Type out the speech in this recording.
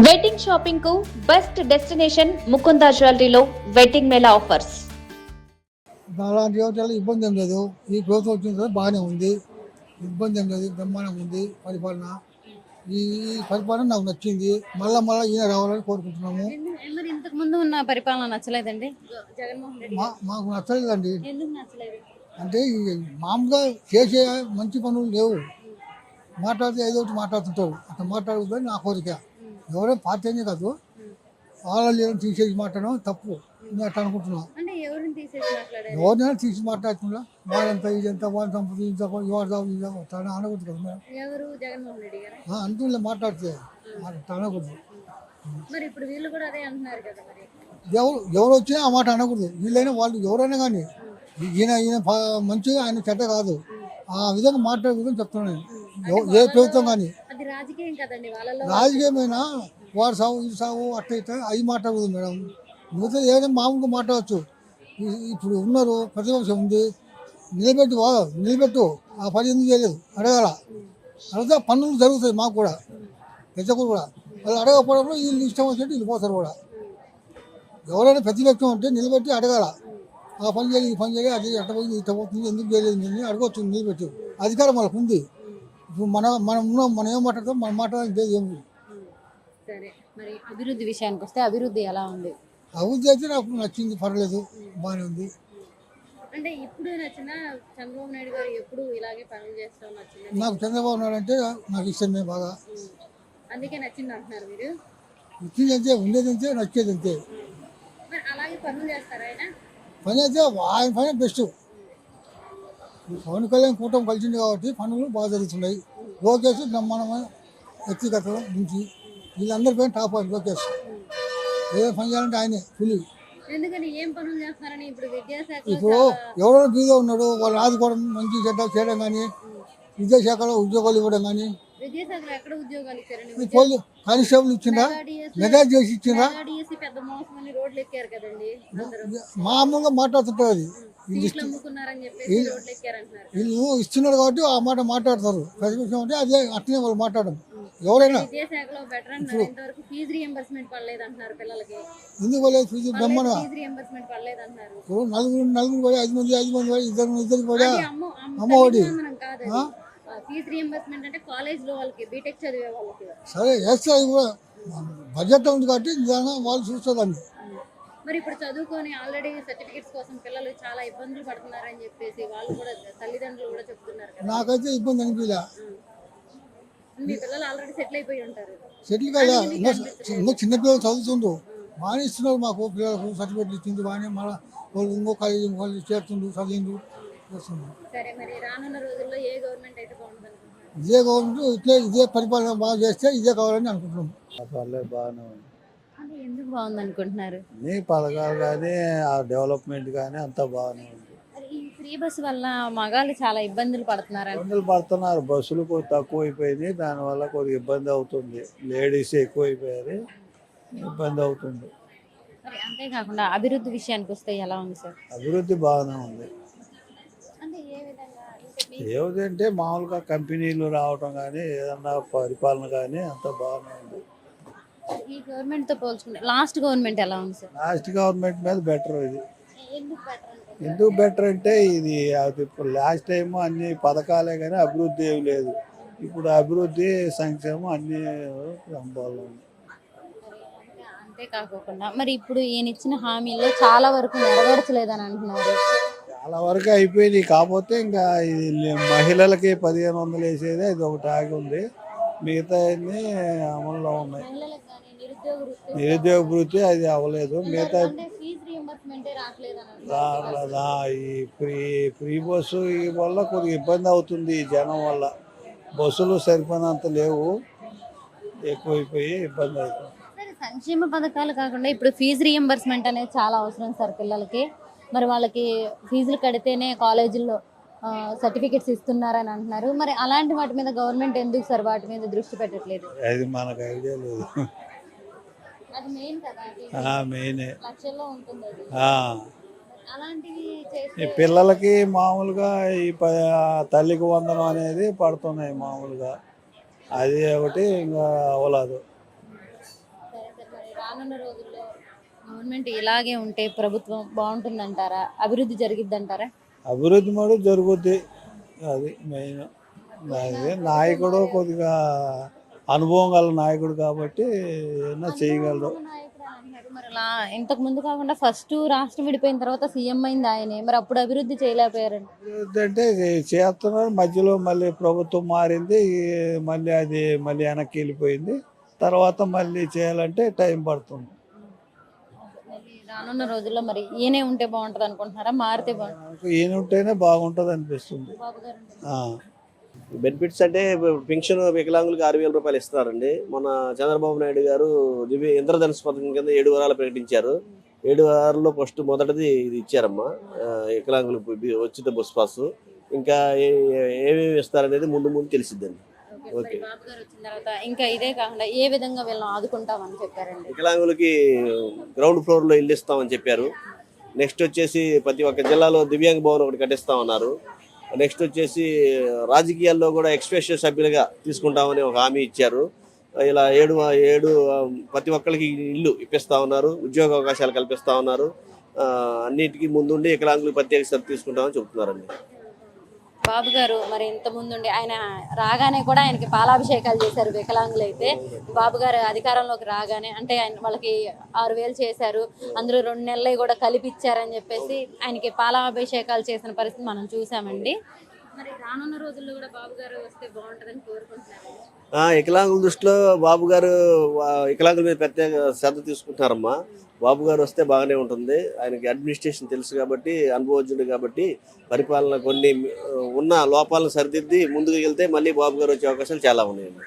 Wedding shopping కు best destination Mukunda జ్యువెలరీలో wedding mela offers. అలాంటి యువతలు ఇబ్బంది ఏం లేదు. ఈ ప్రభుత్వం వచ్చిన తర్వాత బాగానే ఉంది, ఇబ్బంది ఏం లేదు, బ్రహ్మాండంగా ఉంది పరిపాలన. ఈ పరిపాలన నాకు నచ్చింది. మళ్ళా ఈయన రావాలని కోరుకుంటున్నాము. మరి ఇంతకు ముందు ఉన్న పరిపాలన నచ్చలేదండి జగన్మోహన్ రెడ్డి గారు? మాకు నచ్చలేదండి. ఎందుకు నచ్చలేదు? అంటే ఈ మామూలుగా చేసే మంచి పనులు లేవు. మాట్లాడితే ఏదో ఒకటి మాట్లాడుతుంటారు. అట్లా మాట్లాడదని నా కోరిక. ఎవరైనా పార్టీ అనే కాదు, వాళ్ళు తీసేసి మాట్లాడడం తప్పు. నేను అట్లా అనుకుంటున్నాను. అంటే ఎవరిని తీసేసి మాట్లాడారు? ఎవరినైనా తీసి మాట్లాడుతున్నా వాళ్ళంతా ఇదంతా వాళ్ళ సంపద తన అనకూడదు కదా మేడం. ఎవరు? జగన్మోహన్ రెడ్డి గారు అంటున్నా మాట్లాడితే అనకూడదు. మరి ఇప్పుడు వీళ్ళు కూడా అదే అంటున్నారు కదా. మరి ఎవరు వచ్చినా ఆ మాట అనకూడదు. వీళ్ళైనా వాళ్ళు ఎవరైనా కానీ ఈయన మంచిగా ఆయన చెడ్డ కాదు. ఆ విధంగా మాట్లాడే విధంగా చెప్తున్నాను నేను. ఏ ప్రభుత్వం కానీ అది రాజకీయం కదండి వాళ్ళలో. రాజకీయమైనా వాడు సాగు ఇది సాగు అట్లా ఇట్లా అవి మాట్లాడకూడదు మేడం. మిగతా ఏదైనా మామూలుగా మాట్లాడవచ్చు. ఇప్పుడు ఉన్నారు, ప్రతిపక్షం ఉంది, నిలబెట్టు ఆ పని ఎందుకు చేయలేదు అడగాల. అడిగితే పనులు జరుగుతాయి. మాకు కూడా పెద్దకు కూడా వాళ్ళు అడగకపోవడంలో వీళ్ళు ఇష్టం వచ్చినట్టు వీళ్ళు పోతారు కూడా. ఎవరైనా ప్రతిపక్షం అంటే నిలబెట్టి అడగాల. ఆ పని చేయాలి, ఈ పని చేయాలి, అది ఎట్ట పోయింది ఇట్ట పోతుంది ఎందుకు చేయలేదు నేను అడగవచ్చు. నిలబెట్టి అధికారం వాళ్ళకు ఉంది. ఇప్పుడు మనం ఏం మాట్లాడతాం, మనం మాట్లాడడానికి లేదు. ఏమి సరే, మరి అభివృద్ధి విషయానికి వస్తే అభివృద్ధి ఎలా ఉంది? అభివృద్ధి అయితే నాకు నచ్చింది, పర్లేదు, బాగానే ఉంది. అంటే ఇప్పుడు నచ్చిన చంద్రబాబు నాయుడు గారు ఎప్పుడు ఇలాగే పనులు చేస్తాం నచ్చింది? నాకు చంద్రబాబు నాయుడు అంటే నాకు ఇష్టమే బాగా. అందుకే నచ్చింది అంటున్నారు మీరు? ఇచ్చింది అంతే, ఉండేది అంతే, నచ్చేది అంతే. మరి అలాగే పనులు చేస్తారా ఆయన? పని అయితే ఆయన పని బెస్ట్. పవన్ కళ్యాణ్ కూటమి కలిసింది కాబట్టి పనులు బాగా జరుగుతున్నాయి. లోకేష్ బ్రహ్మాండమైన వ్యక్తిగత నుంచి వీళ్ళందరి పైన టాప్ అని లోకేష్. ఏదో పని చేయాలంటే ఆయనే పులి. ఎందుకని ఏం పనులు చేస్తున్నారని? ఇప్పుడు విద్యాశాఖ ఇప్పుడు ఎవరో బీదో ఉన్నాడు, వాళ్ళు ఆదుకోవడం, మంచి చెడ్డ చేయడం కానీ, విద్యాశాఖలో ఉద్యోగాలు ఇవ్వడం కానీ. విద్యాశాఖలో ఎక్కడ ఉద్యోగాలు ఇచ్చారండి? పోలీసు కానిస్టేబుల్ ఇచ్చిందా, మెగా చేసి ఇచ్చిందా? పెద్ద మోసం అని రోడ్లు ఎక్కారు కదండి అందరూ. మామూలుగా మాట్లాడుతుంటారు. అది సీట్లు అమ్ముకున్నారని చెప్పేసి రోడ్లు ఎక్కారంటున్నారు. వీళ్ళు ఇస్తున్నారు కాబట్టి ఆ మాట మాట్లాడతారు. ప్రతిపక్షం అంటే అదే అట్లనే వాళ్ళు మాట్లాడడం. ఎవరైనా విద్యాశాఖలో బెటర్ అంటున్నారు. ఇంతవరకు ఫీజు రియంబర్స్మెంట్ పడలేదు అంటున్నారు పిల్లలకి. ఎందుకు పడలేదు? ఫీజు బ్రహ్మాండ ఫీజు రియంబర్స్మెంట్ పడలేదు అంటున్నారు. నలుగురు పడే 5 మంది పడే ఇద్దరికి పడే అమ్మఒడి. ఫీజు రియంబర్స్మెంట్ అంటే కాలేజ్ లో వాళ్ళకి, బీటెక్ చదివే వాళ్ళకి. సరే వేస్తే అది కూడా బడ్జెట్ ఉంది కాబట్టి వాళ్ళు చూస్తుందండి. మరి ఇప్పుడు చదువుకొని ఆల్రెడీ సర్టిఫికెట్స్ కోసం పిల్లలు చాలా ఇబ్బందులు పడుతున్నారని చెప్పేసి వాళ్ళు కూడా, తల్లిదండ్రులు కూడా చెప్తున్నారు కదా. నాకైతే ఇబ్బంది అనిపించలే. మీ పిల్లలు ఆల్రెడీ సెటిల్ అయిపోయి ఉంటారు. సెటిల్ కాదా, ఇంకో చిన్నపిల్లలు చదువుతుండ్రు, బాగానే ఇస్తున్నారు మాకు. పిల్లలకు సర్టిఫికెట్లు ఇచ్చింది బాగానే. మళ్ళీ వాళ్ళు ఇంకో కాలేజీ వాళ్ళు చేరుతుండ్రు, చదివిండ్రు, చేస్తున్నారు. సరే, మరి రానున్న రోజుల్లో ఏ గవర్నమెంట్ అయితే బాగుంటుంది అనుకుంటున్నారు? ఇదే గవర్నమెంట్ ఇదే పరిపాలన బాగా చేస్తే ఇదే కావాలని అనుకుంటున్నాం. బాగానే ఉంది. అది ఎందుకు బాగుంది అనుకుంటున్నారు? నీ పథకాలు కానీ ఆ డెవలప్మెంట్ కానీ అంతా బాగానే ఉంది. ఈ ఫ్రీ బస్ వల్ల మగాళ్ళు చాలా ఇబ్బందులు పడుతున్నారు. బస్సులు తక్కువ అయిపోయినాయి, దానివల్ల కొద్దిగా ఇబ్బంది అవుతుంది. లేడీస్ ఎక్కువ అయిపోయారు, ఇబ్బంది అవుతుంది. అంతేకాకుండా అభివృద్ధి విషయానికి వస్తే ఎలా ఉంది సార్? అభివృద్ధి బాగానే ఉంది. అంటే ఏ విధంగా? ఏమిటంటే మామూలుగా కంపెనీలు రావటం కానీ, ఏదన్నా పరిపాలన కానీ అంతా బాగానే ఉంది. ఈ గవర్నమెంట్ తో పోల్చుకుంటే లాస్ట్ గవర్నమెంట్ ఎలా ఉంది సార్? లాస్ట్ గవర్నమెంట్ మీద బెటర్. ఇది ఎందుకు బెటర్ అంటే ఇది ఇప్పుడు లాస్ట్ టైం అన్ని పథకాలే కానీ అభివృద్ధి ఏమి లేదు. ఇప్పుడు అభివృద్ధి, సంక్షేమం అన్ని సంపాదన. అంతేకాకుండా మరి ఇప్పుడు ఈయన ఇచ్చిన హామీల్లో చాలా వరకు నెరవేర్చలేదని అంటున్నారు. చాలా వరకు అయిపోయింది. కాకపోతే ఇంకా ఇది మహిళలకి 1500 వేసేది అది ఒకటి ఆగి ఉంది. మిగతా అన్ని అమల్లో ఉన్నాయి. నిరుద్యోగ వృత్తి అది అవ్వలేదు. మిగతా రాలేదా? ఈ ఫ్రీ బస్సు వల్ల కొద్దిగా ఇబ్బంది అవుతుంది. జనం వల్ల బస్సులు సరిపోయినంత లేవు, ఎక్కువైపోయి ఇబ్బంది అవుతుంది. సంక్షేమ పథకాలు కాకుండా ఇప్పుడు ఫీజు రియంబర్స్మెంట్ అనేది చాలా అవసరం సార్ పిల్లలకి. మరి వాళ్ళకి ఫీజులు కడితేనే కాలేజీల్లో సర్టిఫికెట్స్ ఇస్తున్నారని అంటున్నారు. మరి అలాంటి వాటి మీద గవర్నమెంట్ ఎందుకు సార్ వాటి మీద దృష్టి పెట్టట్లేదు? అది మనకు ఐడియా లేదు. అది మెయిన్ కదా, మెయినే లక్షల్లో ఉంటుంది అది. అలాంటివి ఈ పిల్లలకి మామూలుగా ఈ తల్లికి వందనం అనేది పడుతున్నాయి మామూలుగా. అది ఒకటి ఇంకా అవ్వలేదు. రానున్న రోజుల్లో గవర్నమెంట్ ఇలాగే ఉంటే ప్రభుత్వం బాగుంటుందంటారా? అభివృద్ధి జరిగిద్దంటారా? అభివృద్ధి మటుకు జరుగుద్ది, అది మెయిన్. అదే నాయకుడు కొద్దిగా అనుభవం గల నాయకుడు కాబట్టి ఏమన్నా చేయగలరు. నాయకుడు అని అంటున్నారు. మరి అలా ఇంతకు ముందు కాకుండా ఫస్ట్ రాష్ట్రం విడిపోయిన తర్వాత సీఎం అయింది ఆయనే, మరి అప్పుడు అభివృద్ధి చేయలేకపోయారండి. అభివృద్ధి అంటే చేస్తున్నారు, మధ్యలో మళ్ళీ ప్రభుత్వం మారింది, మళ్ళీ అది మళ్ళీ వెనక్కి వెళ్ళిపోయింది. తర్వాత మళ్ళీ చేయాలంటే టైం పడుతుంది. మరి రానున్న రోజుల్లో మరి ఈయనే ఉంటే బాగుంటది అనుకుంటున్నారా, మారితే బాగుంటుంది? నాకు ఈయన ఉంటేనే బాగుంటుంది అనిపిస్తుంది. బాబు గారు ఉంటే. ఆ. బెనిఫిట్స్ అంటే పెన్షన్ వికలాంగులకు 6,000 రూపాయలు ఇస్తున్నారండి. మన చంద్రబాబు నాయుడు గారు ఇంద్రధనుష్ పథకం కింద 7 వారాలు ప్రకటించారు. 7 వారాల్లో మొదటిది ఇది ఇచ్చారమ్మా, వికలాంగులకు ఉచిత బస్ పాస్. ఇంకా ఏమేమి ఇస్తారనేది ముందు తెలిసిద్దండి. మరి బాబు గారు వచ్చిన తర్వాత ఇంకా ఇదే కాకుండా ఏ విధంగా వీళ్ళని ఆదుకుంటామని చెప్పారండి? వికలాంగులకి గ్రౌండ్ ఫ్లోర్లో ఇల్లు ఇస్తామని చెప్పారు. నెక్స్ట్ వచ్చేసి ప్రతి ఒక్క జిల్లాలో దివ్యాంగ భవన్ ఒకటి కట్టిస్తామన్నారు. నెక్స్ట్ వచ్చేసి రాజకీయాల్లో కూడా ఎక్స్‌ప్రెషన్ సభ్యులుగా తీసుకుంటామని ఒక హామీ ఇచ్చారు. ఇలా ఏడు ప్రతి ఒక్కరికి ఇల్లు ఇప్పిస్తా ఉన్నారు, ఉద్యోగ అవకాశాలు కల్పిస్తా ఉన్నారు. అన్నిటికీ ముందుండి వికలాంగులకు ప్రత్యేక శ్రద్ధ తీసుకుంటామని చెప్తున్నారండి. బాబు గారు మరి ఇంత ముందుండి ఆయన రాగానే కూడా ఆయనకి పాలాభిషేకాలు చేశారు వికలాంగులు అయితే. బాబు గారు అధికారంలోకి రాగానే అంటే ఆయన వాళ్ళకి 6,000 చేశారు, అందులో 2 నెలలు కూడా కలిపిచ్చారని చెప్పేసి ఆయనకి పాలాభిషేకాలు చేసిన పరిస్థితి మనం చూసామండి. మరి రానున్న రోజుల్లో కూడా బాబు గారు వస్తే బాగుంటుందని కోరుకుంటున్నారు. వికలాంగుల దృష్టిలో బాబు గారు వికలాంగుల మీద ప్రత్యేక శ్రద్ధ తీసుకుంటున్నారమ్మా. బాబు గారు వస్తే బాగానే ఉంటుంది. ఆయనకి అడ్మినిస్ట్రేషన్ తెలుసు కాబట్టి, అనుభవజ్ఞుడు కాబట్టి పరిపాలన కొన్ని ఉన్న లోపాలను సరిదిద్ది ముందుకు వెళ్తే మళ్ళీ బాబు గారు వచ్చే అవకాశాలు చాలా ఉన్నాయండి.